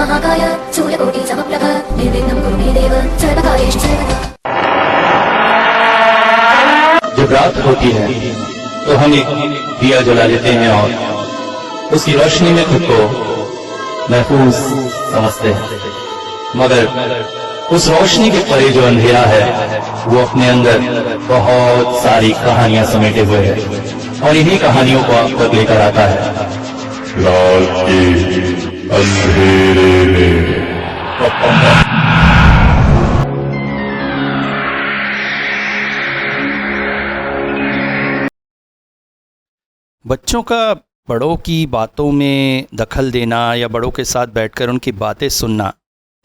महाकाय सूर्यकोटि समप्रभ निर्विघ्नं कुरु मे देव सर्वकार्येषु सर्वदा। जब रात होती है तो हम एक दिया जला लेते हैं और उसकी रोशनी में खुद को महफूज समझते हैं, मगर उस रोशनी के परे जो अंधेरा है वो अपने अंदर बहुत सारी कहानियां समेटे हुए है और इन्हीं कहानियों को आप तक लेकर आता है रात के अंधेरे में। बच्चों का बड़ों की बातों में दखल देना या बड़ों के साथ बैठकर उनकी बातें सुनना,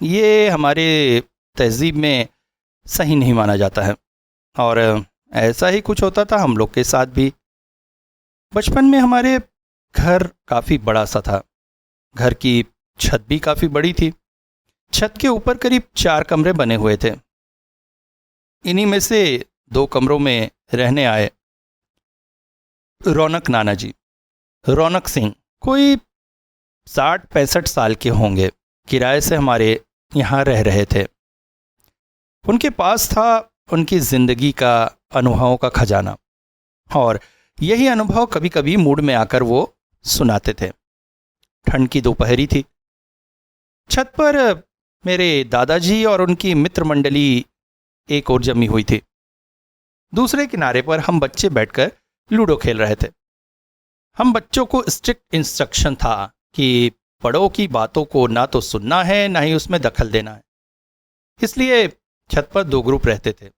ये हमारे तहज़ीब में सही नहीं माना जाता है। और ऐसा ही कुछ होता था हम लोग के साथ भी। बचपन में हमारे घर काफ़ी बड़ा सा था। घर की छत भी काफ़ी बड़ी थी। छत के ऊपर करीब 4 कमरे बने हुए थे। इन्हीं में से 2 कमरों में रहने आए रौनक नाना जी। रौनक सिंह कोई 60-65 साल के होंगे। किराए से हमारे यहाँ रह रहे थे। उनके पास था उनकी ज़िंदगी का अनुभवों का खजाना, और यही अनुभव कभी कभी मूड में आकर वो सुनाते थे। ठंड की दोपहरी थी। छत पर मेरे दादाजी और उनकी मित्र मंडली एक और जमी हुई थी। दूसरे किनारे पर हम बच्चे बैठकर लूडो खेल रहे थे। हम बच्चों को स्ट्रिक्ट इंस्ट्रक्शन था कि बड़ों की बातों को ना तो सुनना है ना ही उसमें दखल देना है। इसलिए छत पर 2 ग्रुप रहते थे।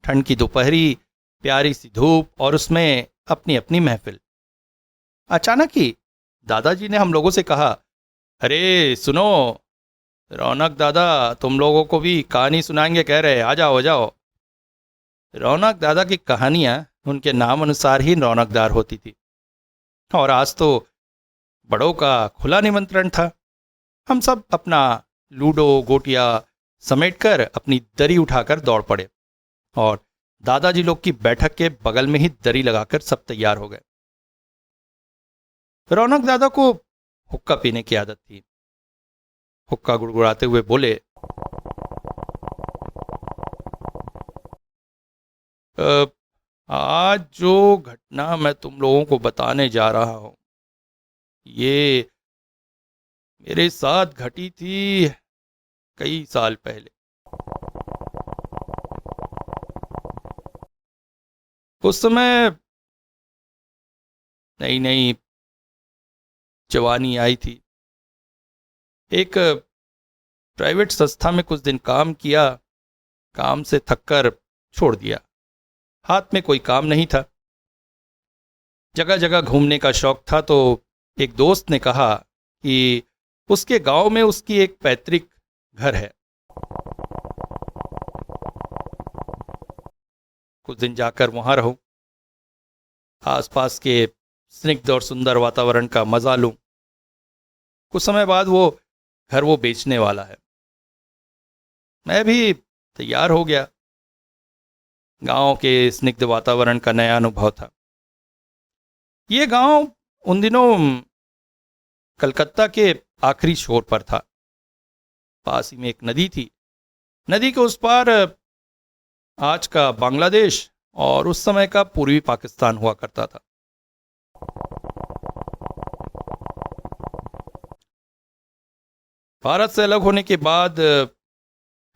ठंड की दोपहरी, प्यारी सी धूप और उसमें अपनी अपनी महफिल। अचानक ही दादाजी ने हम लोगों से कहा, अरे सुनो, रौनक दादा तुम लोगों को भी कहानी सुनाएंगे कह रहे, आ जाओ आ जाओ। रौनक दादा की कहानियाँ उनके नाम अनुसार ही रौनकदार होती थी, और आज तो बड़ों का खुला निमंत्रण था। हम सब अपना लूडो गोटियां समेटकर अपनी दरी उठाकर दौड़ पड़े, और दादाजी लोग की बैठक के बगल में ही दरी लगाकर सब तैयार हो गए। रौनक दादा को हुक्का पीने की आदत थी। हुक्का गुड़गुड़ाते हुए बोले, आज जो घटना मैं तुम लोगों को बताने जा रहा हूं, ये मेरे साथ घटी थी कई साल पहले। उस समय नई नई जवानी आई थी। एक प्राइवेट संस्था में कुछ दिन काम किया। काम से थककर छोड़ दिया। हाथ में कोई काम नहीं था। जगह जगह घूमने का शौक था, तो एक दोस्त ने कहा कि उसके गांव में उसकी एक पैतृक घर है, कुछ दिन जाकर वहां रहूं, आसपास के स्निग्ध और सुंदर वातावरण का मजा लूं। कुछ समय बाद वो घर वो बेचने वाला है। मैं भी तैयार हो गया। गांव के स्निग्ध वातावरण का नया अनुभव था। ये गांव उन दिनों कलकत्ता के आखिरी छोर पर था। पास ही में एक नदी थी। नदी के उस पार आज का बांग्लादेश और उस समय का पूर्वी पाकिस्तान हुआ करता था। भारत से अलग होने के बाद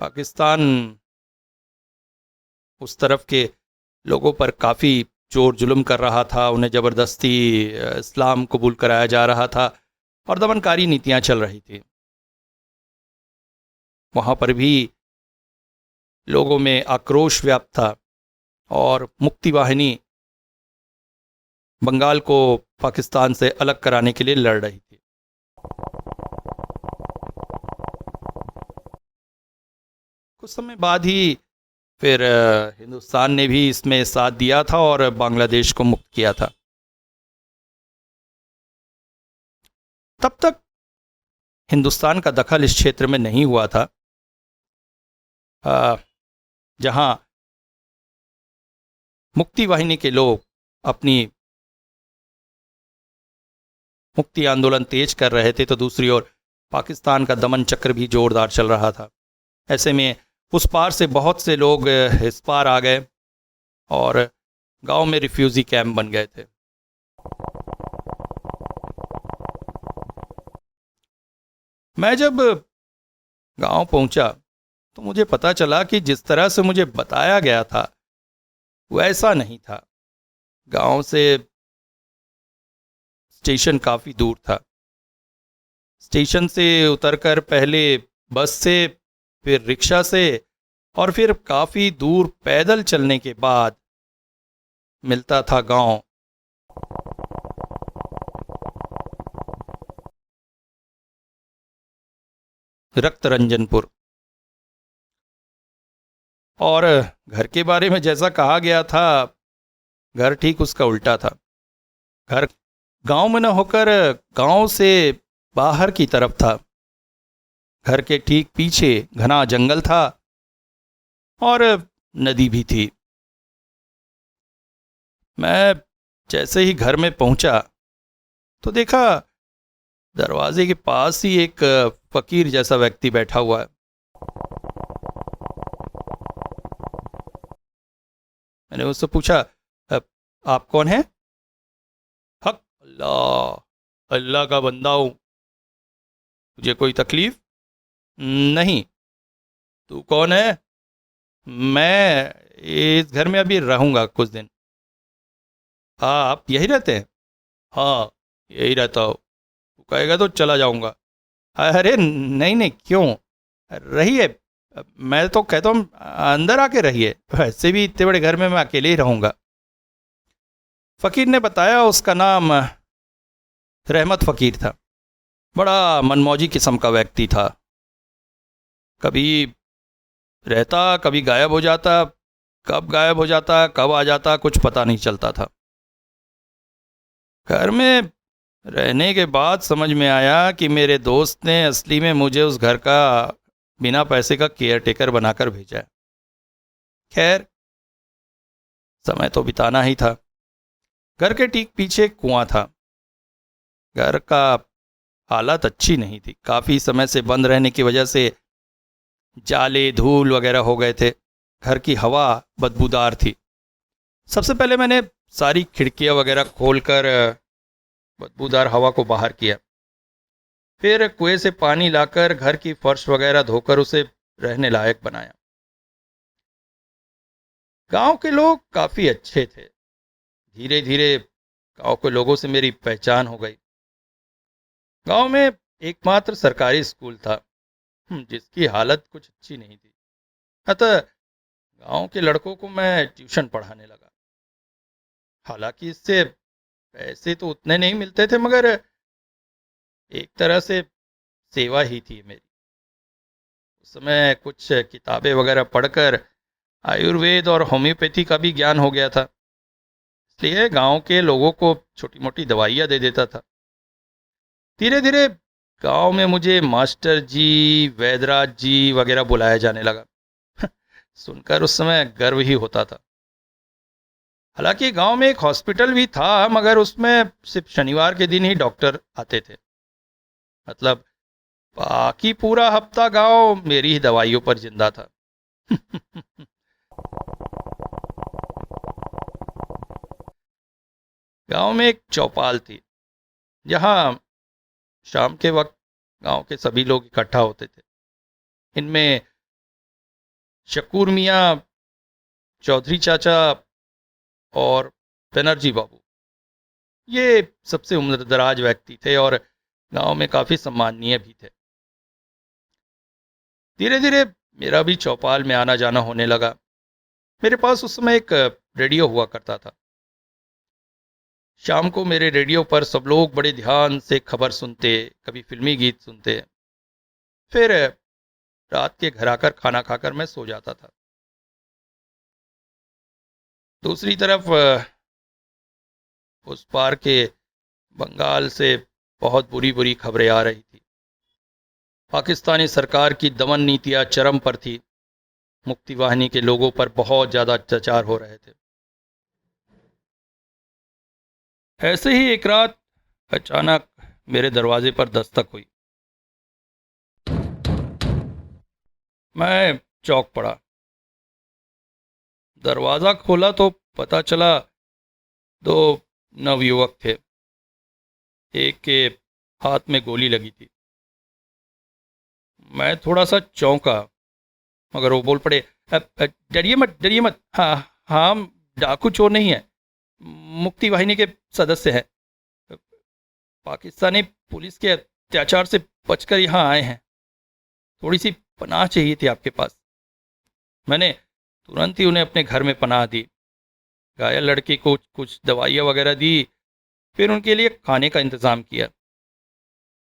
पाकिस्तान उस तरफ के लोगों पर काफ़ी जोर जुल्म कर रहा था। उन्हें ज़बरदस्ती इस्लाम कबूल कराया जा रहा था और दमनकारी नीतियां चल रही थी। वहाँ पर भी लोगों में आक्रोश व्याप्त था और मुक्ति वाहिनी बंगाल को पाकिस्तान से अलग कराने के लिए लड़ रही थी। कुछ समय बाद ही फिर हिंदुस्तान ने भी इसमें साथ दिया था और बांग्लादेश को मुक्त किया था। तब तक हिंदुस्तान का दखल इस क्षेत्र में नहीं हुआ था जहां मुक्ति वाहिनी के लोग अपनी मुक्ति आंदोलन तेज कर रहे थे, तो दूसरी ओर पाकिस्तान का दमन चक्र भी जोरदार चल रहा था। ऐसे में उस पार से बहुत से लोग इस पार आ गए और गांव में रिफ्यूजी कैंप बन गए थे। मैं जब गांव पहुंचा तो मुझे पता चला कि जिस तरह से मुझे बताया गया था वैसा नहीं था। गांव से स्टेशन काफ़ी दूर था। स्टेशन से उतरकर पहले बस से, फिर रिक्शा से और फिर काफ़ी दूर पैदल चलने के बाद मिलता था गांव। रक्तरंजनपुर। और घर के बारे में जैसा कहा गया था, घर ठीक उसका उल्टा था। घर गांव में न होकर गांव से बाहर की तरफ था। घर के ठीक पीछे घना जंगल था और नदी भी थी। मैं जैसे ही घर में पहुंचा तो देखा दरवाजे के पास ही एक फकीर जैसा व्यक्ति बैठा हुआ है। मैंने उससे पूछा, आप कौन हैं? हक अल्लाह, अल्लाह का बंदा हूं। तुझे कोई तकलीफ? नहीं। तू कौन है? मैं इस घर में अभी रहूंगा कुछ दिन। आप यही रहते हैं? हाँ, यही रहता हो। तू कहेगा तो चला जाऊंगा। अरे नहीं नहीं, क्यों? रहिए, मैं तो कहता हूँ अंदर आके रहिए। वैसे भी इतने बड़े घर में मैं अकेले ही रहूंगा। फ़कीर ने बताया उसका नाम रहमत फ़कीर था। बड़ा मनमौजी किस्म का व्यक्ति था। कभी रहता, कभी गायब हो जाता। कब गायब हो जाता, कब आ जाता, कुछ पता नहीं चलता था। घर में रहने के बाद समझ में आया कि मेरे दोस्त ने असली में मुझे उस घर का बिना पैसे का केयर टेकर बनाकर भेजा है। खैर, समय तो बिताना ही था। घर के ठीक पीछे कुआं था। घर का हालत अच्छी नहीं थी। काफ़ी समय से बंद रहने की वजह से जाले, धूल वगैरह हो गए थे। घर की हवा बदबूदार थी। सबसे पहले मैंने सारी खिड़कियां वगैरह खोलकर बदबूदार हवा को बाहर किया। फिर कुएं से पानी लाकर घर की फर्श वगैरह धोकर उसे रहने लायक बनाया। गांव के लोग काफ़ी अच्छे थे। धीरे धीरे गांव के लोगों से मेरी पहचान हो गई। गांव में एकमात्र सरकारी स्कूल था जिसकी हालत कुछ अच्छी नहीं थी। अतः गांव के लड़कों को मैं ट्यूशन पढ़ाने लगा। हालांकि इससे पैसे तो उतने नहीं मिलते थे, मगर एक तरह से सेवा ही थी मेरी। उस समय कुछ किताबें वगैरह पढ़कर आयुर्वेद और होम्योपैथी का भी ज्ञान हो गया था। इसलिए गांव के लोगों को छोटी मोटी दवाइयाँ दे देता था। धीरे धीरे गांव में मुझे मास्टर जी, वैदराज जी वगैरह बुलाया जाने लगा। सुनकर उस समय गर्व ही होता था। हालांकि गांव में एक हॉस्पिटल भी था, मगर उसमें सिर्फ शनिवार के दिन ही डॉक्टर आते थे। मतलब बाकी पूरा हफ्ता गांव मेरी ही दवाइयों पर जिंदा था। गांव में एक चौपाल थी जहां शाम के वक्त गांव के सभी लोग इकट्ठा होते थे। इनमें शकूर मियाँ, चौधरी चाचा और बनर्जी बाबू, ये सबसे उम्रदराज व्यक्ति थे और गांव में काफ़ी सम्माननीय भी थे। धीरे धीरे मेरा भी चौपाल में आना जाना होने लगा। मेरे पास उस समय एक रेडियो हुआ करता था। शाम को मेरे रेडियो पर सब लोग बड़े ध्यान से खबर सुनते, कभी फिल्मी गीत सुनते। फिर रात के घर आकर खाना खाकर मैं सो जाता था। दूसरी तरफ उस पार के बंगाल से बहुत बुरी बुरी खबरें आ रही थी। पाकिस्तानी सरकार की दमन नीतियां चरम पर थी। मुक्ति वाहिनी के लोगों पर बहुत ज़्यादा अत्याचार हो रहे थे। ऐसे ही एक रात अचानक मेरे दरवाजे पर दस्तक हुई। मैं चौंक पड़ा। दरवाज़ा खोला तो पता चला दो नवयुवक थे। एक के हाथ में गोली लगी थी। मैं थोड़ा सा चौंका, मगर वो बोल पड़े, डरिए मत, डरिए मत। हाँ हाँ, हम डाकू चोर नहीं है, मुक्ति वाहिनी के सदस्य हैं। पाकिस्तानी पुलिस के अत्याचार से बचकर यहाँ आए हैं। थोड़ी सी पनाह चाहिए थी आपके पास। मैंने तुरंत ही उन्हें अपने घर में पनाह दी। घायल लड़की को कुछ दवाइयाँ वगैरह दी, फिर उनके लिए खाने का इंतज़ाम किया।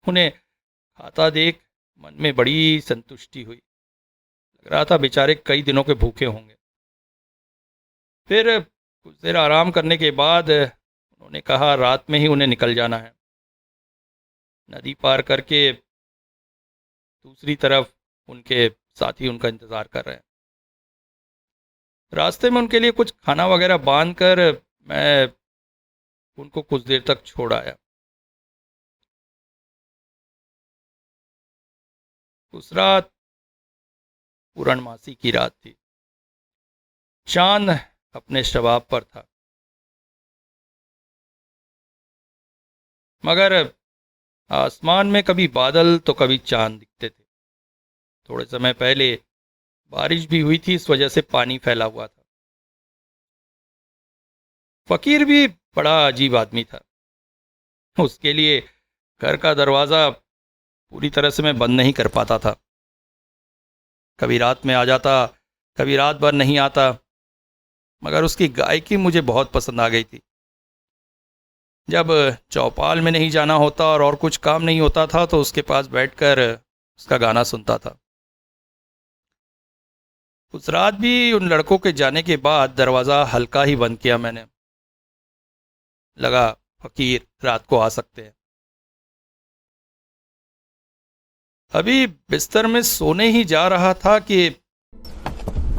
उन्हें खाता देख मन में बड़ी संतुष्टि हुई। लग रहा था बेचारे कई दिनों के भूखे होंगे। फिर कुछ देर आराम करने के बाद उन्होंने कहा रात में ही उन्हें निकल जाना है। नदी पार करके दूसरी तरफ उनके साथी उनका इंतज़ार कर रहे हैं। रास्ते में उनके लिए कुछ खाना वगैरह बांध कर मैं उनको कुछ देर तक छोड़ आया। उस रात पूर्णमासी की रात थी। चांद अपने शबाब पर था, मगर आसमान में कभी बादल तो कभी चांद दिखते थे। थोड़े समय पहले बारिश भी हुई थी, इस वजह से पानी फैला हुआ था। फकीर भी बड़ा अजीब आदमी था। उसके लिए घर का दरवाज़ा पूरी तरह से मैं बंद नहीं कर पाता था। कभी रात में आ जाता, कभी रात भर नहीं आता। मगर उसकी गायकी मुझे बहुत पसंद आ गई थी। जब चौपाल में नहीं जाना होता और कुछ काम नहीं होता था तो उसके पास बैठकर उसका गाना सुनता था। उस रात भी उन लड़कों के जाने के बाद दरवाज़ा हल्का ही बंद किया मैंने। लगा फकीर रात को आ सकते हैं। अभी बिस्तर में सोने ही जा रहा था कि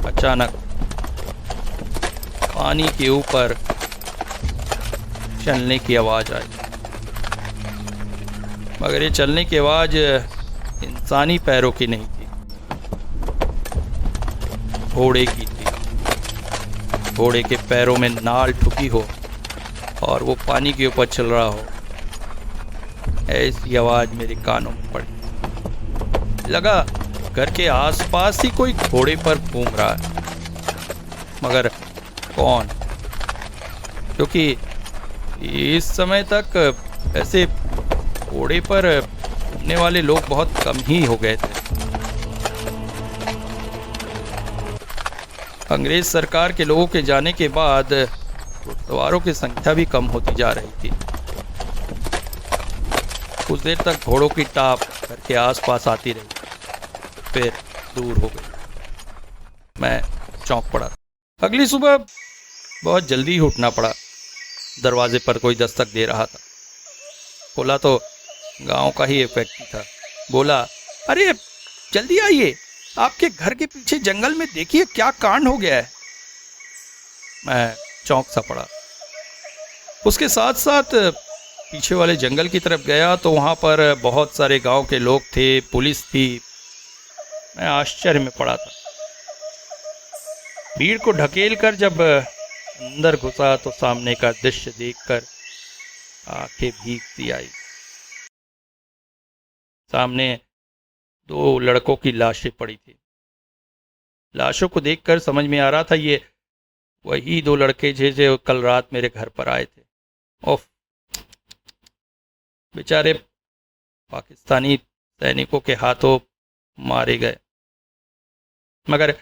अचानक पानी के ऊपर चलने की आवाज़ आई। मगर ये चलने की आवाज़ इंसानी पैरों की नहीं थी, घोड़े की थी। घोड़े के पैरों में नाल ठुकी हो और वो पानी के ऊपर चल रहा हो, ऐसी आवाज़ मेरे कानों में पड़ी। लगा घर के आसपास ही कोई घोड़े पर घूम रहा है, मगर कौन? क्योंकि इस समय तक ऐसे घोड़े पर घूमने वाले लोग बहुत कम ही हो गए थे। अंग्रेज सरकार के लोगों के जाने के बाद घुड़सवारों की संख्या भी कम होती जा रही थी। कुछ देर तक घोड़ों की टाप घर के आसपास आती रही, फिर दूर हो गई। मैं चौंक पड़ा। अगली सुबह बहुत जल्दी ही उठना पड़ा। दरवाजे पर कोई दस्तक दे रहा था। खोला तो गांव का ही एक व्यक्ति था। बोला, अरे जल्दी आइए, आपके घर के पीछे जंगल में देखिए क्या कांड हो गया है। मैं चौंक सा पड़ा। उसके साथ साथ पीछे वाले जंगल की तरफ गया तो वहां पर बहुत सारे गांव के लोग थे, पुलिस थी। मैं आश्चर्य में पड़ा था। भीड़ को ढकेल कर जब अंदर घुसा तो सामने का दृश्य देखकर आंखें भीग सी आई। सामने दो लड़कों की लाशें पड़ी थी। लाशों को देखकर समझ में आ रहा था ये वही दो लड़के जो कल रात मेरे घर पर आए थे। ओफ, बेचारे पाकिस्तानी सैनिकों के हाथों मारे गए। मगर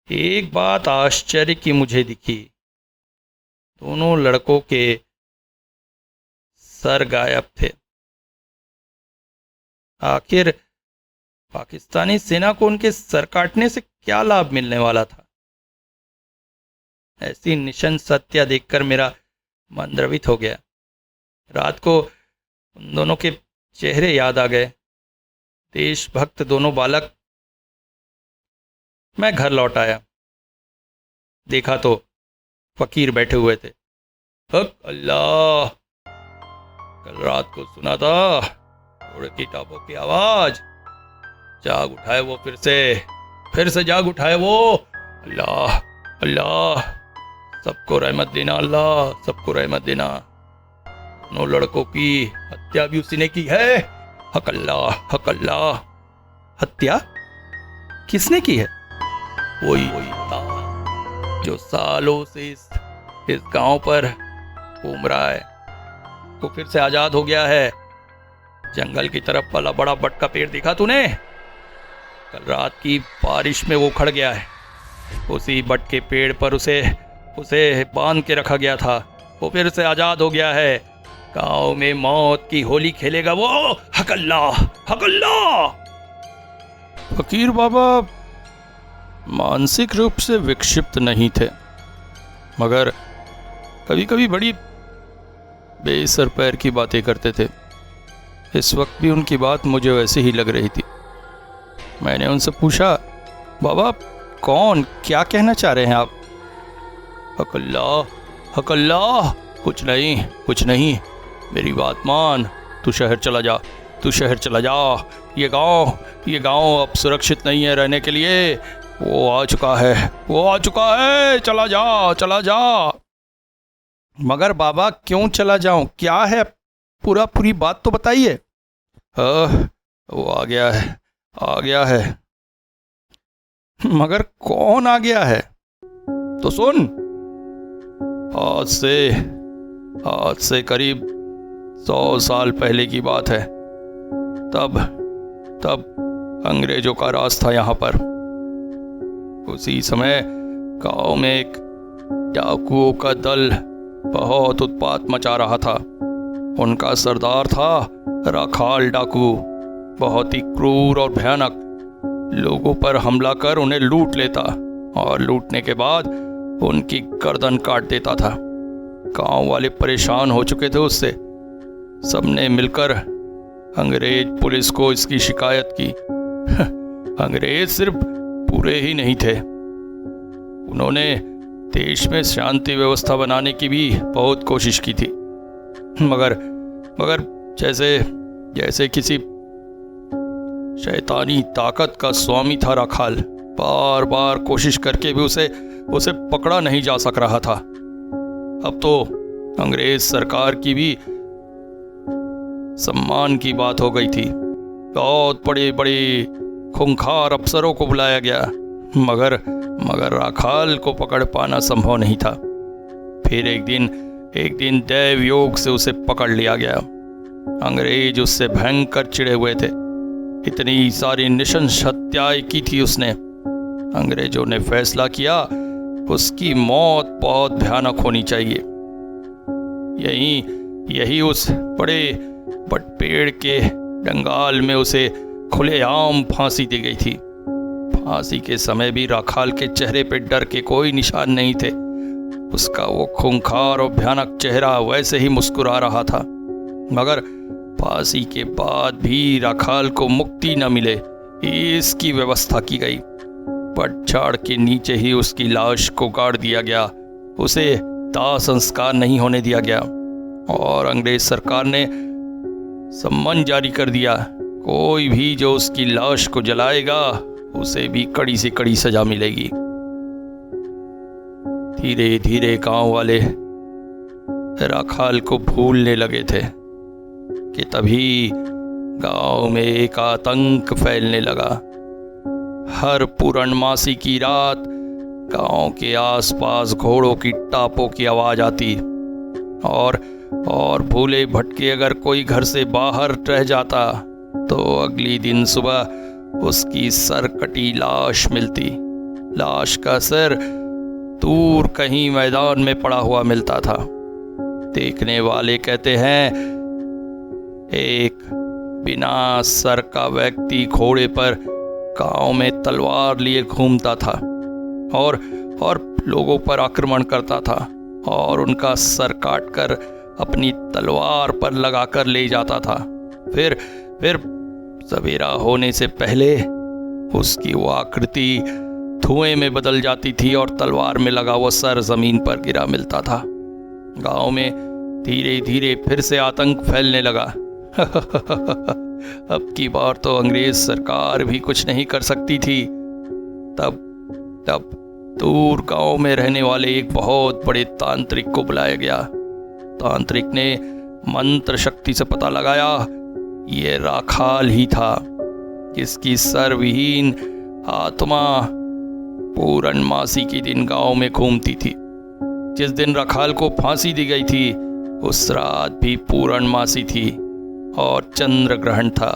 एक बात आश्चर्य की मुझे दिखी, दोनों लड़कों के सर गायब थे। आखिर पाकिस्तानी सेना को उनके सर काटने से क्या लाभ मिलने वाला था? ऐसी निशन सत्या देखकर मेरा मन द्रवित हो गया। रात को उन दोनों के चेहरे याद आ गए, देशभक्त दोनों बालक। मैं घर लौट आया। देखा तो फकीर बैठे हुए थे। हक अल्लाह, कल रात को सुना था घोड़े की टापों की आवाज, जाग उठाए वो फिर से। फिर से जाग उठाए वो। अल्लाह अल्लाह, सबको रहमत देना अल्लाह, सबको रहमत देना। 9 लड़कों की हत्या भी उसी ने की है। हक अल्लाह, हक अल्लाह। हत्या किसने की है? वही जो सालों से इस गांव पर घूम रहा है, वो फिर से आजाद हो गया है। जंगल की तरफ वाला बड़ा बट का पेड़ देखा तूने? कल रात की बारिश में वो खड़ गया है। उसी बट के पेड़ पर उसे बांध के रखा गया था। वो फिर से आजाद हो गया है। गांव में मौत की होली खेलेगा वो। हक अल्लाह, हक अल्लाह। फकीर बाबा मानसिक रूप से विक्षिप्त नहीं थे, मगर कभी कभी बड़ी बेसर पैर की बातें करते थे। इस वक्त भी उनकी बात मुझे वैसे ही लग रही थी। मैंने उनसे पूछा, बाबा कौन, क्या कहना चाह रहे हैं आप? हक अल्लाह, हक अल्लाह। कुछ नहीं, कुछ नहीं, मेरी बात मान। तू शहर चला जा, तू शहर चला जा। ये गांव अब सुरक्षित नहीं है रहने के लिए। वो आ चुका है, वो आ चुका है। चला जा, चला जा। मगर बाबा क्यों चला जाऊं? क्या है? पूरी बात तो बताइए। वो आ गया है, आ गया है। मगर कौन आ गया है? तो सुन, आज से करीब 100 साल पहले की बात है। तब अंग्रेजों का राज था यहाँ पर। उसी समय गांव में एक डाकुओं का दल बहुत उत्पात मचा रहा था। उनका सरदार था राखाल डाकू, बहुत ही क्रूर और भयानक। लोगों पर हमला कर उन्हें लूट लेता और लूटने के बाद उनकी गर्दन काट देता था। गांव वाले परेशान हो चुके थे उससे। सबने मिलकर अंग्रेज पुलिस को इसकी शिकायत की। अंग्रेज सिर्फ पूरे ही नहीं थे, उन्होंने देश में शांति व्यवस्था बनाने की भी बहुत कोशिश की थी। मगर जैसे किसी शैतानी ताकत का स्वामी था राखाल। बार बार कोशिश करके भी उसे पकड़ा नहीं जा सक रहा था। अब तो अंग्रेज सरकार की भी सम्मान की बात हो गई थी। बहुत बड़े बड़े खूंखार अफसरों को बुलाया गया, मगर राखाल को पकड़ पाना संभव नहीं था। फिर एक दिन दैव योग से उसे पकड़ लिया गया। अंग्रेज उससे भयंकर चिढ़े हुए थे। इतनी सारी निशंस हत्याएं की थी उसने। अंग्रेजों ने फैसला किया उसकी मौत बहुत भयानक होनी चाहिए। यही उस बड़े बट पेड़ के डंगाल में उसे खुलेआम फांसी दी गई थी। फांसी के समय भी राखाल के चेहरे पे डर के कोई निशान नहीं थे। उसका वो खूंखार और भयानक चेहरा वैसे ही मुस्कुरा रहा था। मगर फांसी के बाद भी राखाल को मुक्ति न मिले, इसकी व्यवस्था की गई। बट झाड़ के नीचे ही उसकी लाश को गाड़ दिया गया। उसे दाह संस्कार नहीं होने दिया गया और अंग्रेज सरकार ने सम्मन जारी कर दिया, कोई भी जो उसकी लाश को जलाएगा उसे भी कड़ी से कड़ी सजा मिलेगी। धीरे धीरे गांव वाले राखाल को भूलने लगे थे कि तभी गांव में एक आतंक फैलने लगा। हर पूर्णमासी की रात गांव के आसपास घोड़ों की टापों की आवाज आती और भूले भटके अगर कोई घर से बाहर रह जाता तो अगली दिन सुबह उसकी सर कटी लाश मिलती। लाश का सर दूर कहीं मैदान में पड़ा हुआ मिलता था। देखने वाले कहते हैं एक बिना सर का व्यक्ति घोड़े पर गांव में तलवार लिए घूमता था और लोगों पर आक्रमण करता था और उनका सर काटकर अपनी तलवार पर लगाकर ले जाता था। फिर सवेरा होने से पहले उसकी वो आकृति धुएं में बदल जाती थी और तलवार में लगा वो सर जमीन पर गिरा मिलता था। गांव में धीरे धीरे फिर से आतंक फैलने लगा। अब की बार तो अंग्रेज सरकार भी कुछ नहीं कर सकती थी। तब तब दूर गांव में रहने वाले एक बहुत बड़े तांत्रिक को बुलाया गया। तांत्रिक ने मंत्र शक्ति से पता लगाया ये राखाल ही था जिसकी सर्वहीन आत्मा पूर्णमासी के दिन गांव में घूमती थी। जिस दिन राखाल को फांसी दी गई थी उस रात भी पूर्णमासी थी और चंद्र ग्रहण था।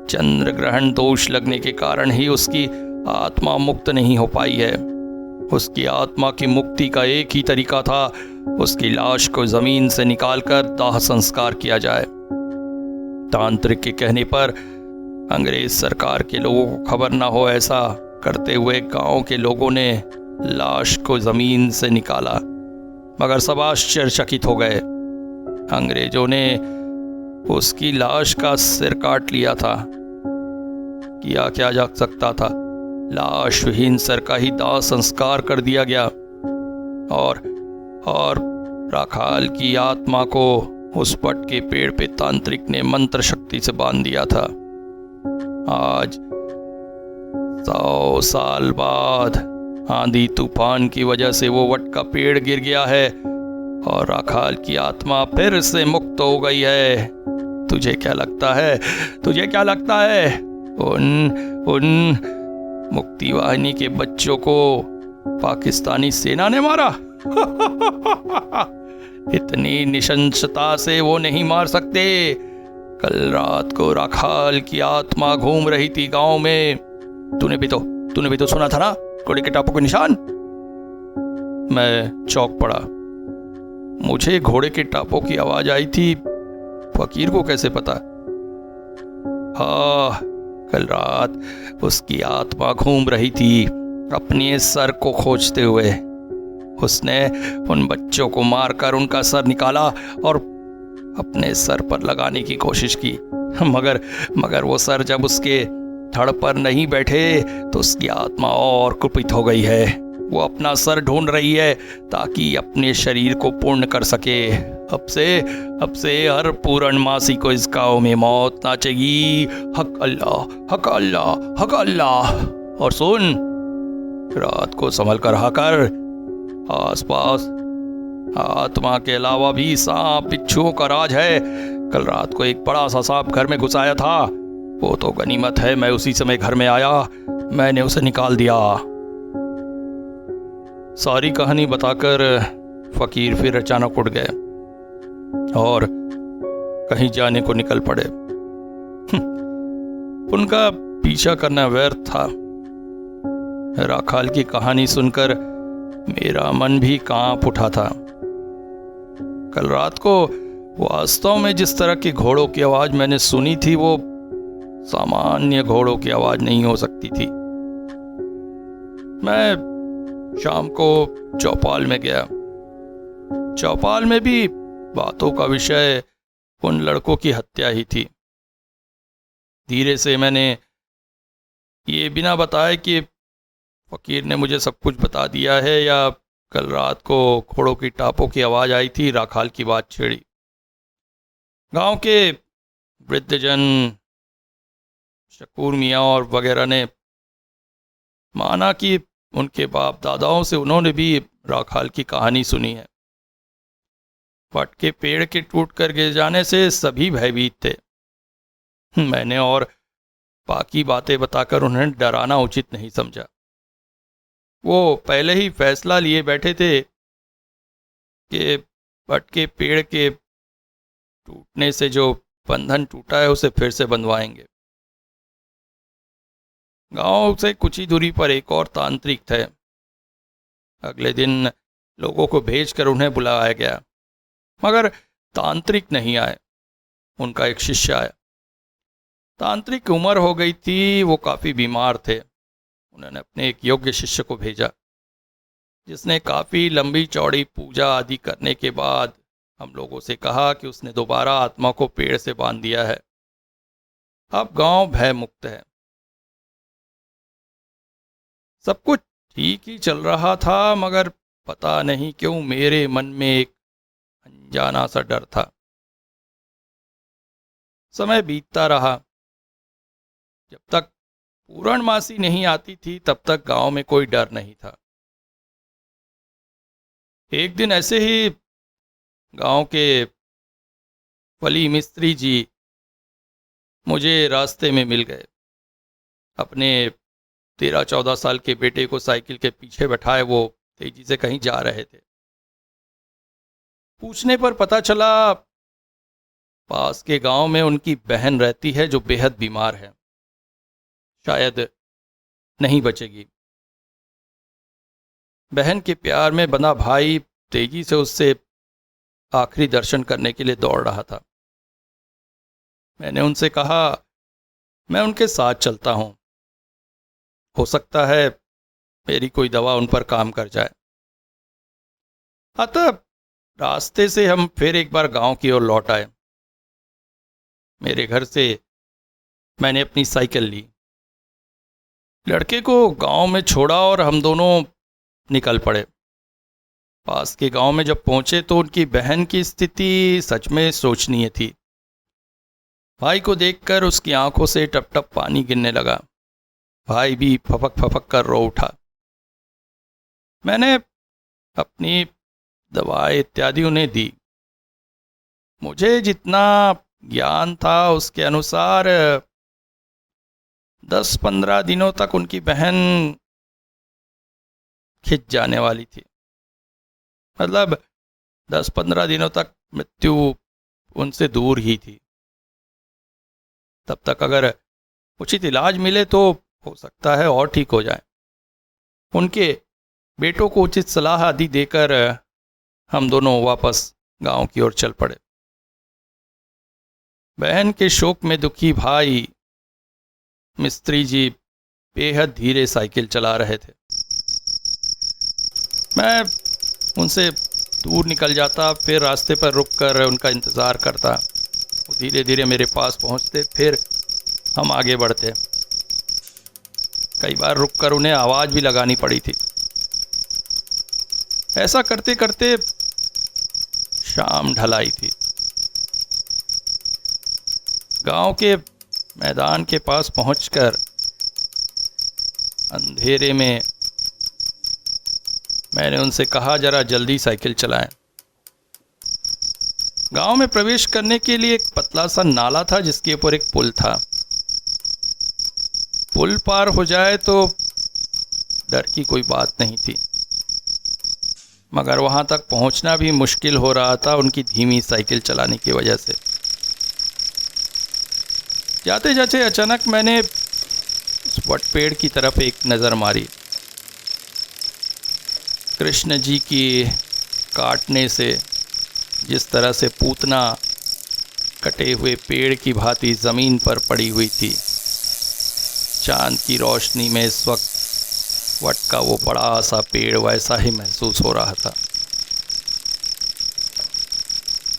चंद्र ग्रहण दोष लगने के कारण ही उसकी आत्मा मुक्त नहीं हो पाई है। उसकी आत्मा की मुक्ति का एक ही तरीका था, उसकी लाश को जमीन से निकालकर दाह संस्कार किया जाए। तांत्रिक के कहने पर अंग्रेज सरकार के लोगों को खबर ना हो ऐसा करते हुए गांव के लोगों ने लाश को जमीन से निकाला, मगर सब आश्चर्यचकित हो गए। अंग्रेजों ने उसकी लाश का सिर काट लिया था। किया क्या जा सकता था, लाश विहीन सिर का ही दाह संस्कार कर दिया गया और राखाल की आत्मा को उस पट के पेड़ पे तांत्रिक ने मंत्र शक्ति से बांध दिया था। आज 100 साल बाद आंधी तूफान की वजह से वो वट का पेड़ गिर गया है और राखाल की आत्मा फिर से मुक्त हो गई है। तुझे क्या लगता है, तुझे क्या लगता है उन मुक्ति वाहिनी के बच्चों को पाकिस्तानी सेना ने मारा? इतनी निशंसता से वो नहीं मार सकते। कल रात को राखाल की आत्मा घूम रही थी गांव में। तूने भी तो सुना था ना, घोड़े के टापों के निशान। मैं चौंक पड़ा। मुझे घोड़े के टापों की आवाज आई थी, फकीर को कैसे पता? हाँ, कल रात उसकी आत्मा घूम रही थी अपने सर को खोजते हुए। उसने उन बच्चों को मारकर उनका सर निकाला और अपने सर पर लगाने की कोशिश की, मगर वो सर जब उसके धड़ पर नहीं बैठे तो उसकी आत्मा और कुपित हो गई है। वो अपना सर ढूंढ रही है ताकि अपने शरीर को पूर्ण कर सके। अब से हर पूर्णमासी को इस गांव में मौत नाचेगी। हक अल्लाह, हक अल्लाह, हक अल्लाह। और सुन, रात को संभल कर हाकर, आसपास आत्मा के अलावा भी सांप बिच्छुओं का राज है। कल रात को एक बड़ा सा सांप घर में घुस आया था। वो तो गनीमत है मैं उसी समय घर में आया, मैंने उसे निकाल दिया। सारी कहानी बताकर फकीर फिर अचानक उठ गए और कहीं जाने को निकल पड़े। उनका पीछा करना व्यर्थ था। राखाल की कहानी सुनकर मेरा मन भी कांप उठा था। कल रात को वास्तव में जिस तरह की घोड़ों की आवाज मैंने सुनी थी वो सामान्य घोड़ों की आवाज नहीं हो सकती थी। मैं शाम को चौपाल में गया। चौपाल में भी बातों का विषय उन लड़कों की हत्या ही थी। धीरे से मैंने ये बिना बताए कि फकीर ने मुझे सब कुछ बता दिया है या कल रात को घोड़ों की टापों की आवाज आई थी, राखाल की बात छेड़ी। गांव के वृद्धजन, शकूर मियाँ और वगैरह ने माना कि उनके बाप दादाओं से उन्होंने भी राखाल की कहानी सुनी है। वट के पेड़ के टूट कर गिर जाने से सभी भयभीत थे। मैंने और बाकी बातें बताकर उन्हें डराना उचित नहीं समझा। वो पहले ही फैसला लिए बैठे थे कि वट के पेड़ के टूटने से जो बंधन टूटा है उसे फिर से बंधवाएंगे। गांव से कुछ ही दूरी पर एक और तांत्रिक थे। अगले दिन लोगों को भेजकर उन्हें बुलाया गया, मगर तांत्रिक नहीं आए। उनका एक शिष्य आया। तांत्रिक की उम्र हो गई थी, वो काफ़ी बीमार थे। उन्होंने अपने एक योग्य शिष्य को भेजा, जिसने काफ़ी लंबी चौड़ी पूजा आदि करने के बाद हम लोगों से कहा कि उसने दोबारा आत्मा को पेड़ से बांध दिया है। अब गांव भय मुक्त है। सब कुछ ठीक ही चल रहा था, मगर पता नहीं क्यों मेरे मन में एक अनजाना सा डर था। समय बीतता रहा। जब तक पूर्णमासी नहीं आती थी तब तक गांव में कोई डर नहीं था। एक दिन ऐसे ही गांव के वली मिस्त्री जी मुझे रास्ते में मिल गए। अपने 13-14 साल के बेटे को साइकिल के पीछे बैठाए वो तेजी से कहीं जा रहे थे। पूछने पर पता चला पास के गांव में उनकी बहन रहती है जो बेहद बीमार है, शायद नहीं बचेगी। बहन के प्यार में बंधा भाई तेजी से उससे आखिरी दर्शन करने के लिए दौड़ रहा था। मैंने उनसे कहा मैं उनके साथ चलता हूं, हो सकता है मेरी कोई दवा उन पर काम कर जाए। अतः रास्ते से हम फिर एक बार गांव की ओर लौट आए। मेरे घर से मैंने अपनी साइकिल ली, लड़के को गांव में छोड़ा और हम दोनों निकल पड़े। पास के गांव में जब पहुंचे तो उनकी बहन की स्थिति सच में शोचनीय थी। भाई को देखकर उसकी आंखों से टप टप पानी गिरने लगा। भाई भी फपक फपक कर रो उठा। मैंने अपनी दवाएं इत्यादि उन्हें दी। मुझे जितना ज्ञान था उसके अनुसार 10-15 दिनों तक उनकी बहन खिंच जाने वाली थी। मतलब 10-15 दिनों तक मृत्यु उनसे दूर ही थी। तब तक अगर उचित इलाज मिले तो हो सकता है और ठीक हो जाए। उनके बेटों को उचित सलाह आदि देकर हम दोनों वापस गांव की ओर चल पड़े। बहन के शोक में दुखी भाई मिस्त्री जी बेहद धीरे साइकिल चला रहे थे। मैं उनसे दूर निकल जाता, फिर रास्ते पर रुककर उनका इंतज़ार करता। वो धीरे धीरे मेरे पास पहुंचते, फिर हम आगे बढ़ते। कई बार रुककर उन्हें आवाज़ भी लगानी पड़ी थी। ऐसा करते करते शाम ढल आई थी। गांव के मैदान के पास पहुंचकर अंधेरे में मैंने उनसे कहा जरा जल्दी साइकिल चलाएं। गांव में प्रवेश करने के लिए एक पतला सा नाला था जिसके ऊपर एक पुल था। पुल पार हो जाए तो डर की कोई बात नहीं थी, मगर वहां तक पहुंचना भी मुश्किल हो रहा था उनकी धीमी साइकिल चलाने की वजह से। जाते जाते अचानक मैंने उस वट पेड़ की तरफ एक नज़र मारी। कृष्ण जी की काटने से जिस तरह से पूतना कटे हुए पेड़ की भांति ज़मीन पर पड़ी हुई थी, चांद की रोशनी में इस वक्त वट का वो बड़ा सा पेड़ वैसा ही महसूस हो रहा था।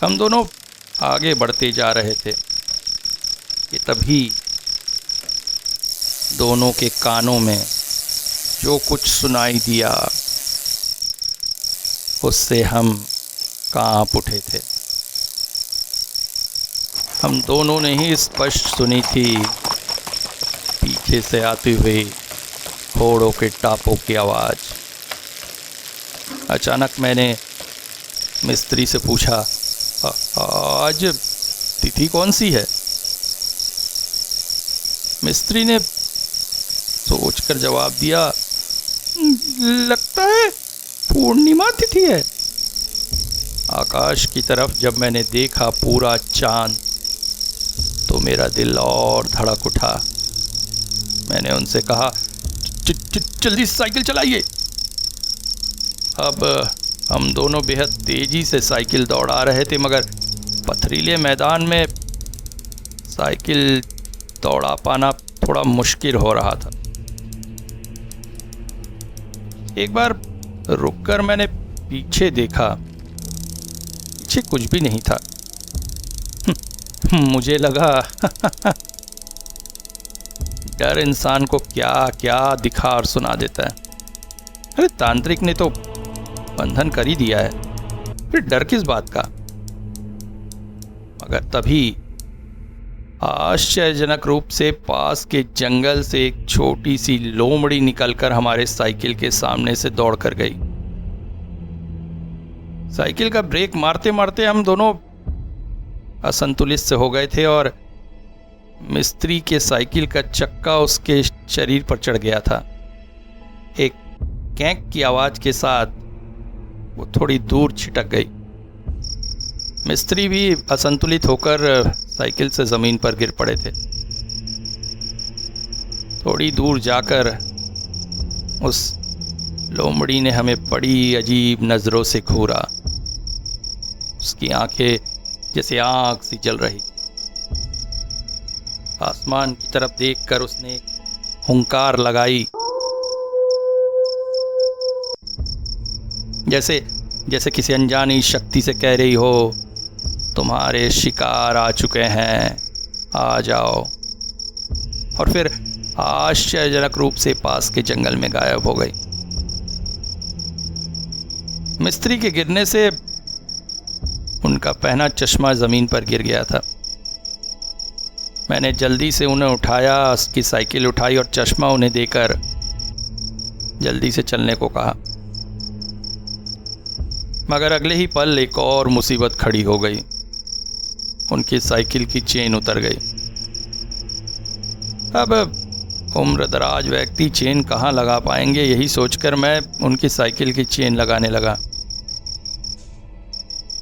हम दोनों आगे बढ़ते जा रहे थे कि तभी दोनों के कानों में जो कुछ सुनाई दिया उससे हम कांप उठे थे। हम दोनों ने ही स्पष्ट सुनी थी पीछे से आती हुई घोड़ों के टापों की आवाज़। अचानक मैंने मिस्त्री से पूछा, आज तिथि कौन सी है? मिस्त्री ने सोचकर जवाब दिया, लगता है पूर्णिमा तिथि है। आकाश की तरफ जब मैंने देखा पूरा चांद तो मेरा दिल और धड़क उठा। मैंने उनसे कहा, जल्दी साइकिल चलाइए। अब हम दोनों बेहद तेजी से साइकिल दौड़ा रहे थे, मगर पथरीले मैदान में साइकिल दौड़ा पाना थोड़ा मुश्किल हो रहा था। एक बार रुककर मैंने पीछे देखा, पीछे कुछ भी नहीं था। मुझे लगा डर इंसान को क्या क्या दिखा और सुना देता है। अरे तांत्रिक ने तो बंधन कर ही दिया है, फिर डर किस बात का। मगर तभी आश्चर्यजनक रूप से पास के जंगल से एक छोटी सी लोमड़ी निकलकर हमारे साइकिल के सामने से दौड़ कर गई। साइकिल का ब्रेक मारते मारते हम दोनों असंतुलित से हो गए थे और मिस्त्री के साइकिल का चक्का उसके शरीर पर चढ़ गया था। एक कैंक की आवाज के साथ वो थोड़ी दूर छिटक गई। मिस्त्री भी असंतुलित होकर साइकिल से जमीन पर गिर पड़े थे। थोड़ी दूर जाकर उस लोमड़ी ने हमें बड़ी अजीब नजरों से घूरा। उसकी आंखें जैसे आग सी जल रही। आसमान की तरफ देखकर उसने हुंकार लगाई, जैसे किसी अनजानी शक्ति से कह रही हो, तुम्हारे शिकार आ चुके हैं, आ जाओ। और फिर आश्चर्यजनक रूप से पास के जंगल में गायब हो गई। मिस्त्री के गिरने से उनका पहना चश्मा जमीन पर गिर गया था। मैंने जल्दी से उन्हें उठाया, उसकी साइकिल उठाई और चश्मा उन्हें देकर जल्दी से चलने को कहा। मगर अगले ही पल एक और मुसीबत खड़ी हो गई। उनकी साइकिल की चेन उतर गई। अब उम्रदराज व्यक्ति चेन कहाँ लगा पाएंगे, यही सोचकर मैं उनकी साइकिल की चेन लगाने लगा।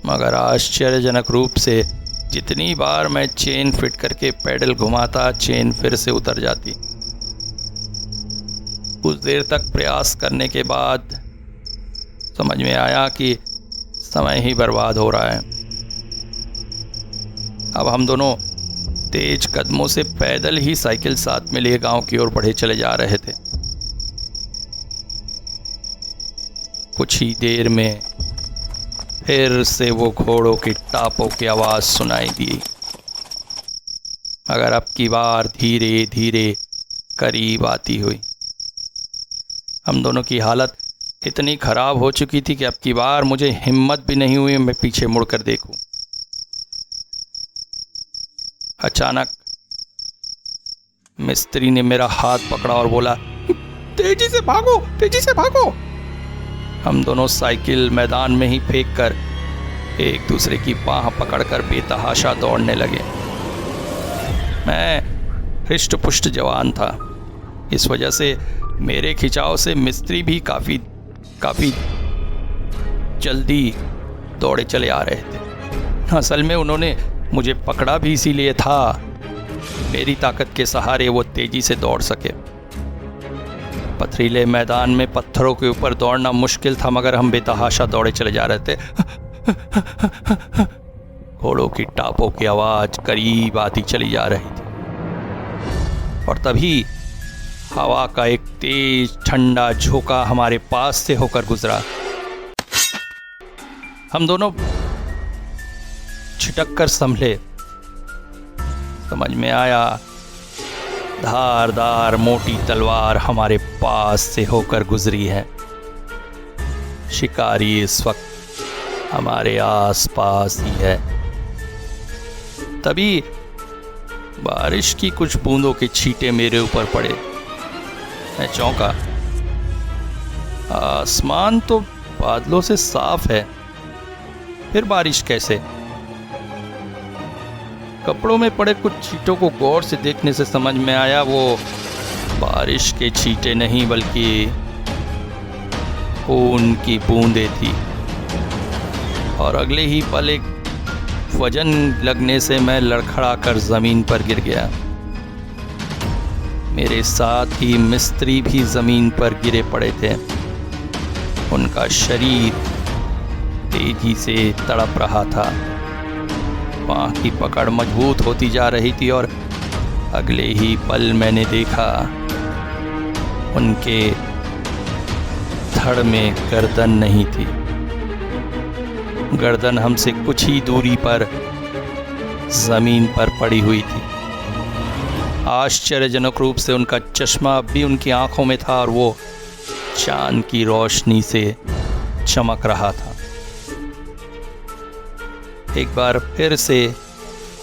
मगर आश्चर्यजनक रूप से जितनी बार मैं चेन फिट करके पैडल घुमाता, चेन फिर से उतर जाती। कुछ देर तक प्रयास करने के बाद समझ में आया कि समय ही बर्बाद हो रहा है। अब हम दोनों तेज कदमों से पैदल ही साइकिल साथ में लिए गांव की ओर बढ़े चले जा रहे थे। कुछ ही देर में फिर से वो घोड़ों की टापों की आवाज सुनाई दी, मगर अब की बार धीरे धीरे करीब आती हुई। हम दोनों की हालत इतनी खराब हो चुकी थी कि अब की बार मुझे हिम्मत भी नहीं हुई मैं पीछे मुड़कर देखूं। अचानक मिस्त्री ने मेरा हाथ पकड़ा और बोला, तेजी से भागो, तेजी से भागो। हम दोनों साइकिल मैदान में ही फेंक कर एक दूसरे की बाह पकड़कर बेतहाशा दौड़ने लगे। मैं हृष्ट पुष्ट जवान था, इस वजह से मेरे खिंचाव से मिस्त्री भी काफी जल्दी दौड़े चले आ रहे थे। असल में उन्होंने मुझे पकड़ा भी इसीलिए था, मेरी ताकत के सहारे वो तेजी से दौड़ सके। पथरीले मैदान में पत्थरों के ऊपर दौड़ना मुश्किल था, मगर हम बेतहाशा दौड़े चले जा रहे थे। घोड़ों की टापों की आवाज करीब आती चली जा रही थी और तभी हवा का एक तेज ठंडा झोंका हमारे पास से होकर गुजरा। हम दोनों छिटक कर संभले। समझ में आया, धारदार मोटी तलवार हमारे पास से होकर गुजरी है। शिकारी इस वक्त हमारे आसपास ही है। तभी बारिश की कुछ बूंदों के छींटे मेरे ऊपर पड़े। मैं चौंका। आसमान तो बादलों से साफ है, फिर बारिश कैसे? कपड़ों में पड़े कुछ छींटों को गौर से देखने से समझ में आया वो बारिश के छींटे नहीं बल्कि खून की बूंदें थी। और अगले ही पल एक वजन लगने से मैं लड़खड़ा कर जमीन पर गिर गया। मेरे साथ ही मिस्त्री भी जमीन पर गिरे पड़े थे। उनका शरीर तेजी से तड़प रहा था। बाँह की पकड़ मजबूत होती जा रही थी और अगले ही पल मैंने देखा उनके धड़ में गर्दन नहीं थी। गर्दन हमसे कुछ ही दूरी पर जमीन पर पड़ी हुई थी। आश्चर्यजनक रूप से उनका चश्मा अब भी उनकी आंखों में था और वो चांद की रोशनी से चमक रहा था। एक बार फिर से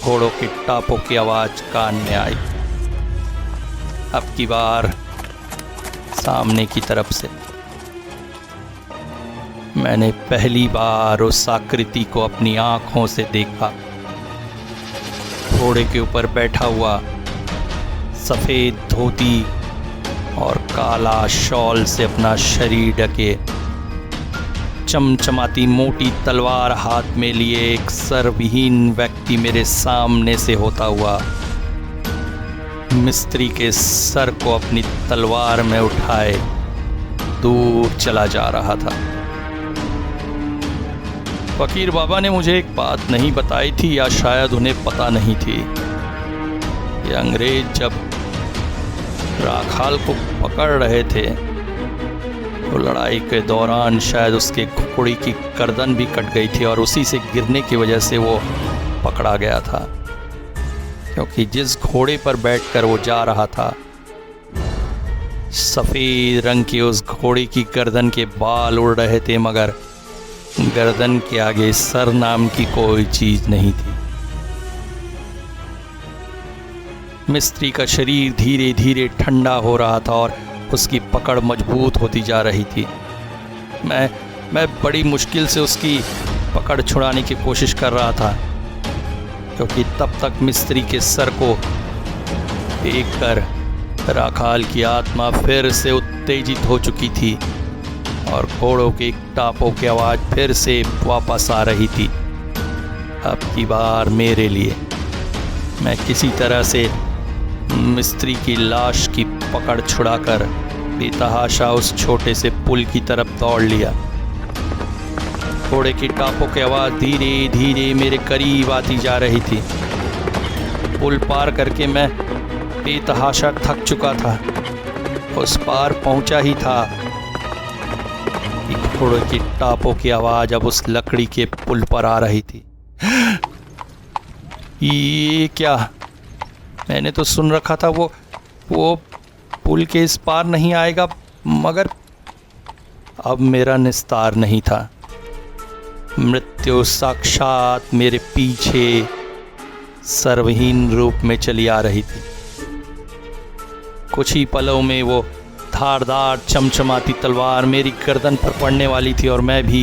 घोड़ों के टापों की आवाज कान में आई। अब की बार सामने की तरफ से। मैंने पहली बार उस आकृति को अपनी आंखों से देखा। घोड़े के ऊपर बैठा हुआ, सफेद धोती और काला शॉल से अपना शरीर ढके, चमचमाती मोटी तलवार हाथ में लिए एक सरविहीन व्यक्ति मेरे सामने से होता हुआ मिस्त्री के सर को अपनी तलवार में उठाए दूर चला जा रहा था। फकीर बाबा ने मुझे एक बात नहीं बताई थी, या शायद उन्हें पता नहीं थी। ये अंग्रेज जब राखाल को पकड़ रहे थे तो लड़ाई के दौरान शायद उसके घोड़े की गर्दन भी कट गई थी और उसी से गिरने की वजह से वो पकड़ा गया था, क्योंकि जिस घोड़े पर बैठकर वो जा रहा था, सफेद रंग के उस घोड़े की गर्दन के बाल उड़ रहे थे, मगर गर्दन के आगे सर नाम की कोई चीज नहीं थी। मिस्त्री का शरीर धीरे धीरे ठंडा हो रहा था और उसकी पकड़ मजबूत होती जा रही थी। मैं बड़ी मुश्किल से उसकी पकड़ छुड़ाने की कोशिश कर रहा था, क्योंकि तब तक मिस्त्री के सर को देखकर राखाल की आत्मा फिर से उत्तेजित हो चुकी थी और घोड़ों के टापों की आवाज फिर से वापस आ रही थी। अब की बार मेरे लिए। मैं किसी तरह से मिस्त्री की लाश की पकड़ छुड़ाकर बेतहाशा उस छोटे से पुल की तरफ दौड़ लिया। घोड़े की टापों की आवाज धीरे धीरे मेरे करीब आती जा रही थी। पुल पार करके मैं बेतहाशा थक चुका था। उस पार पहुंचा ही था। घोड़े की टापों की आवाज अब उस लकड़ी के पुल पर आ रही थी। ये क्या? मैंने तो सुन रखा था वो पुल के इस पार नहीं आएगा, मगर अब मेरा निस्तार नहीं था। मृत्यु साक्षात मेरे पीछे सर्वहीन रूप में चली आ रही थी। कुछ ही पलों में वो धारदार चमचमाती तलवार मेरी गर्दन पर पड़ने वाली थी और मैं भी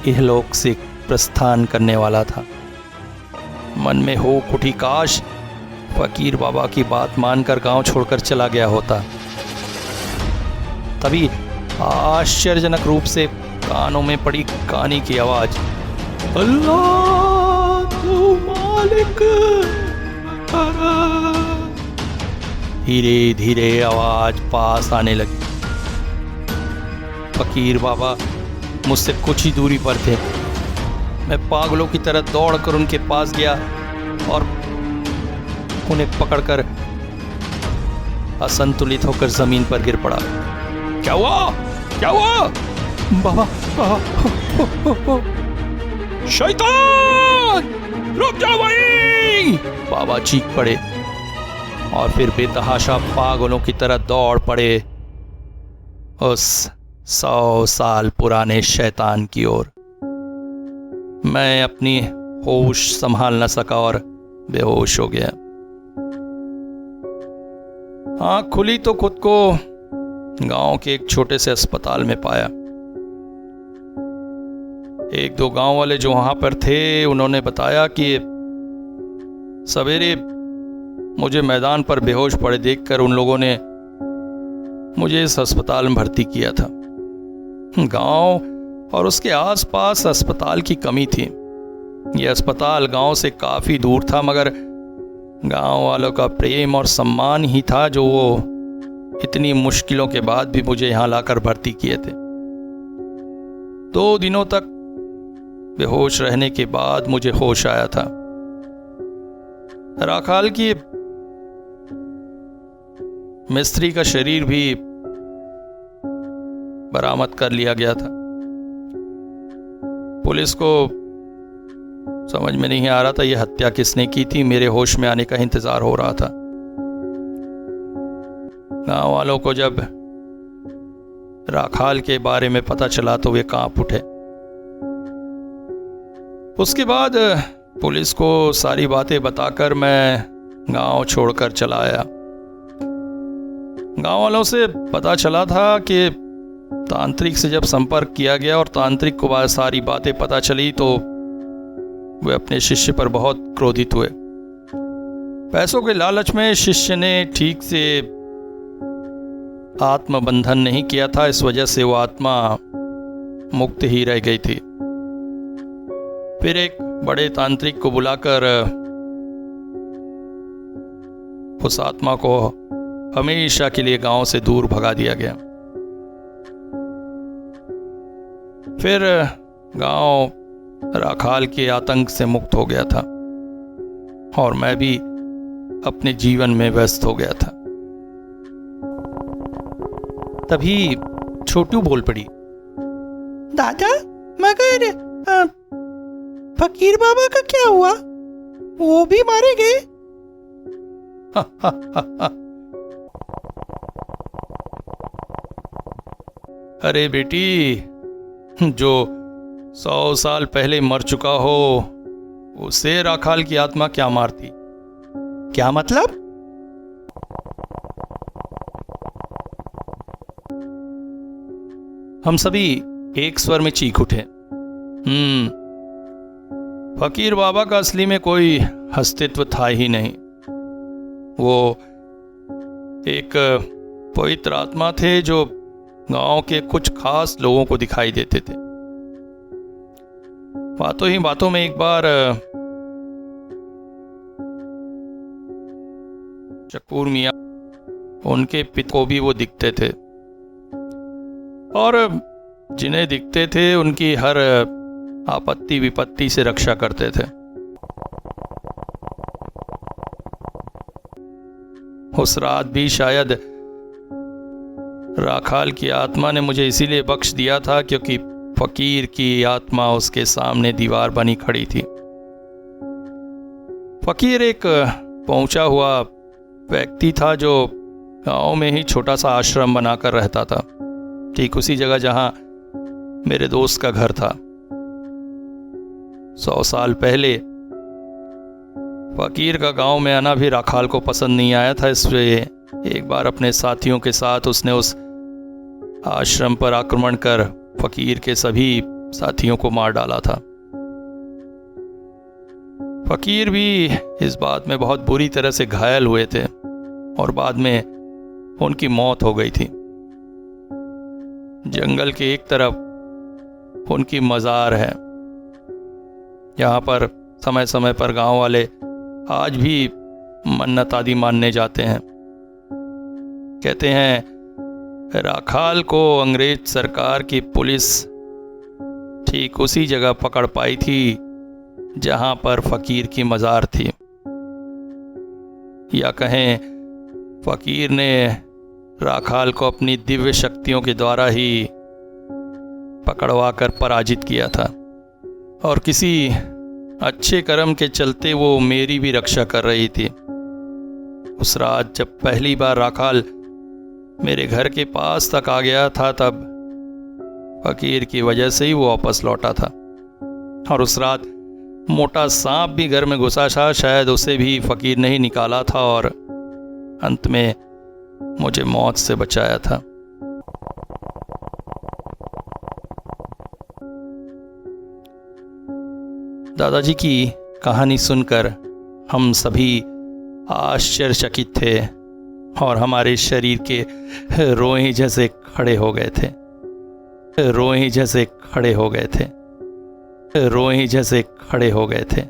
इहलोक से प्रस्थान करने वाला था। मन में हो उठी, काश फकीर बाबा की बात मानकर गांव छोड़कर चला गया होता। तभी आश्चर्यजनक रूप से कानों में पड़ी कहानी की आवाज, अल्लाह तू मालिक। धीरे धीरे आवाज पास आने लगी। फकीर बाबा मुझसे कुछ ही दूरी पर थे। मैं पागलों की तरह दौड़कर उनके पास गया और उन्हें पकड़कर असंतुलित होकर जमीन पर गिर पड़ा। क्या हुआ? क्या हुआ? बाबा, शैतान, रुक जाओ भाई! बाबा चीख पड़े और फिर बेतहाशा पागलों की तरह दौड़ पड़े उस 100 साल पुराने शैतान की ओर। मैं अपनी होश संभाल न सका और बेहोश हो गया। आँख खुली तो खुद को गांव के एक छोटे से अस्पताल में पाया। एक दो गांव वाले जो वहां पर थे उन्होंने बताया कि सवेरे मुझे मैदान पर बेहोश पड़े देखकर उन लोगों ने मुझे इस अस्पताल में भर्ती किया था। गांव और उसके आसपास अस्पताल की कमी थी। यह अस्पताल गांव से काफी दूर था, मगर गांव वालों का प्रेम और सम्मान ही था जो वो इतनी मुश्किलों के बाद भी मुझे यहां लाकर भर्ती किए थे। 2 दिनों तक बेहोश रहने के बाद मुझे होश आया था। राखाल की मिस्त्री का शरीर भी बरामद कर लिया गया था। पुलिस को समझ में नहीं आ रहा था यह हत्या किसने की थी। मेरे होश में आने का इंतजार हो रहा था। गांव वालों को जब राखाल के बारे में पता चला तो वे कांप उठे। उसके बाद पुलिस को सारी बातें बताकर मैं गांव छोड़कर चला आया। गांव वालों से पता चला था कि तांत्रिक से जब संपर्क किया गया और तांत्रिक को सारी बातें पता चली तो वे अपने शिष्य पर बहुत क्रोधित हुए। पैसों के लालच में शिष्य ने ठीक से आत्मबंधन नहीं किया था, इस वजह से वो आत्मा मुक्त ही रह गई थी। फिर एक बड़े तांत्रिक को बुलाकर उस आत्मा को हमेशा के लिए गांव से दूर भगा दिया गया। फिर गांव राखाल के आतंक से मुक्त हो गया था और मैं भी अपने जीवन में व्यस्त हो गया था। तभी छोटू बोल पड़ी, दादा मगर फकीर बाबा का क्या हुआ? वो भी मारे गए? अरे बेटी, जो 100 साल पहले मर चुका हो उसे राखाल की आत्मा क्या मारती? क्या मतलब? हम सभी एक स्वर में चीख उठे। फकीर बाबा का असली में कोई अस्तित्व था ही नहीं। वो एक पवित्र आत्मा थे जो गांव के कुछ खास लोगों को दिखाई देते थे। बातों ही बातों में एक बार शकूर मियां, उनके पिता को भी वो दिखते थे और जिन्हें दिखते थे उनकी हर आपत्ति विपत्ति से रक्षा करते थे। उस रात भी शायद राखाल की आत्मा ने मुझे इसीलिए बख्श दिया था क्योंकि फकीर की आत्मा उसके सामने दीवार बनी खड़ी थी। फकीर एक पहुंचा हुआ व्यक्ति था जो गांव में ही छोटा सा आश्रम बनाकर रहता था, ठीक उसी जगह जहां मेरे दोस्त का घर था। 100 साल पहले फकीर का गांव में आना भी राखाल को पसंद नहीं आया था, इसलिए एक बार अपने साथियों के साथ उसने उस आश्रम पर आक्रमण कर फकीर के सभी साथियों को मार डाला था। फकीर भी इस बात में बहुत बुरी तरह से घायल हुए थे और बाद में उनकी मौत हो गई थी। जंगल के एक तरफ उनकी मज़ार है। यहाँ पर समय समय पर गांव वाले आज भी मन्नत आदि मानने जाते हैं। कहते हैं राखाल को अंग्रेज सरकार की पुलिस ठीक उसी जगह पकड़ पाई थी जहां पर फकीर की मज़ार थी, या कहें फकीर ने राखाल को अपनी दिव्य शक्तियों के द्वारा ही पकड़वा कर पराजित किया था और किसी अच्छे कर्म के चलते वो मेरी भी रक्षा कर रही थी। उस रात जब पहली बार राखाल मेरे घर के पास तक आ गया था तब फकीर की वजह से ही वो वापस लौटा था और उस रात मोटा सांप भी घर में घुसा था, शायद उसे भी फकीर ने ही निकाला था और अंत में मुझे मौत से बचाया था। दादाजी की कहानी सुनकर हम सभी आश्चर्यचकित थे और हमारे शरीर के रोए जैसे खड़े हो गए थे, रोए जैसे खड़े हो गए थे, रोए जैसे खड़े हो गए थे।